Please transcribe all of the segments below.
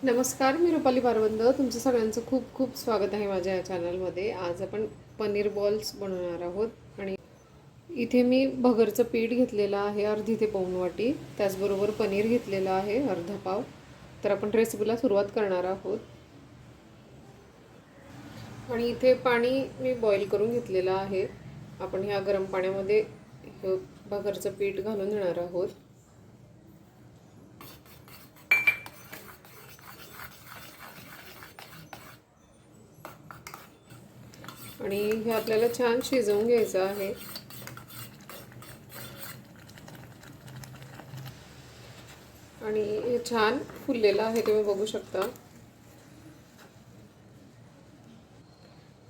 नमस्कार, मी रुपाली बारवंद. तुमचं सगळ्यांचं खूप खूप स्वागत आहे माझ्या या चॅनलमध्ये. आज आपण पनीर बॉल्स बनवणार आहोत आणि इथे मी भगरचं पीठ घेतलेलं आहे अर्धी ते पाऊण वाटी. त्याचबरोबर पनीर घेतलेलं आहे अर्धा पाव. तर आपण रेसिपीला सुरुवात करणार आहोत. आणि इथे पाणी मी बॉईल करून घेतलेलं आहे. आपण ह्या गरम पाण्यामध्ये भगरचं पीठ घालून देणार आहोत. आणि हे आपल्याला छान शिजवून घ्यायचं आहे. आणि हे छान फुललेलं आहे, तुम्ही बघू शकता.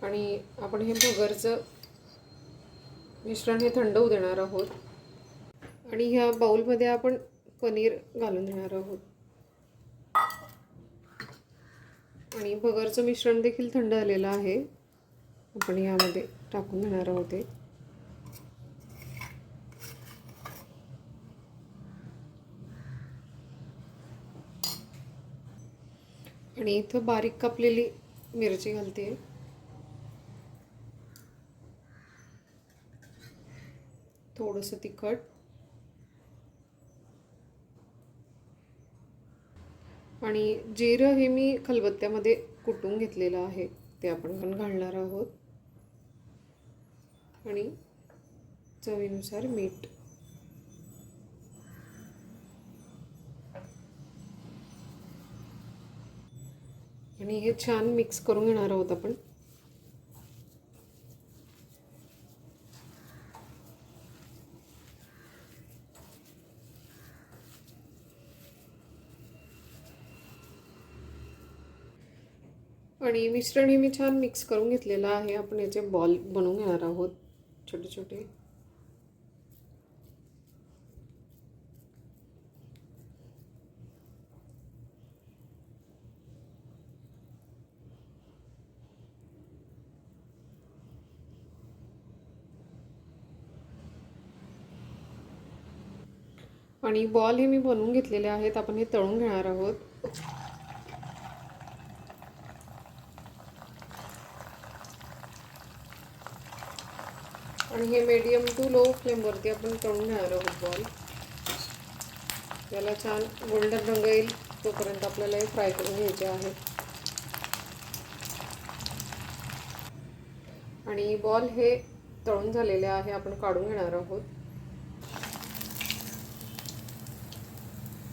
आणि आपण हे भगरचं मिश्रण हे थंड होऊ देणार आहोत. आणि ह्या बाउलमध्ये आपण पनीर घालून देणार आहोत. आणि भगरचं मिश्रण देखील थंड झालेलं आहे. आपण यामध्ये टाकून देणार आहोत. आणि इथं बारीक कापलेली मिरची घालते. थोडंसं तिखट. आणि जिरं हे मी खलबत्त्यामध्ये कुटून घेतलेलं आहे, ते आपण पण घालणार आहोत. आणि चवीनुसार मीठ. आणि हे छान मिक्स करून घेणार आहोत आपण. आणि मिश्रण हे मी छान मिक्स करून घेतलेलं आहे. आपण याचे बॉल बनवून घेणार आहोत, छोटे छोटे. आणि बॉल हे मी बनवून घेतलेले आहेत. आपण हे तळून घेणार आहोत. आणि हे मीडियम टू लो फ्लेमवरती आपण तळून घेणार आहोत बॉल. याला छान गोल्डन रंग येईल तोपर्यंत आपल्याला हे फ्राय करून घ्यायचे आहे. आणि बॉल हे तळून झालेले आहे, आपण काढून घेणार आहोत.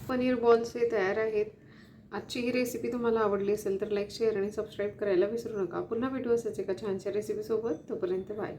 पनीर बॉल्स हे तयार आहेत. आजची ही रेसिपी तुम्हाला आवडली असेल तर लाईक, शेअर आणि सबस्क्राईब करायला विसरू नका. पुन्हा भेटू असेच एका छानशा रेसिपीसोबत. तोपर्यंत बाय.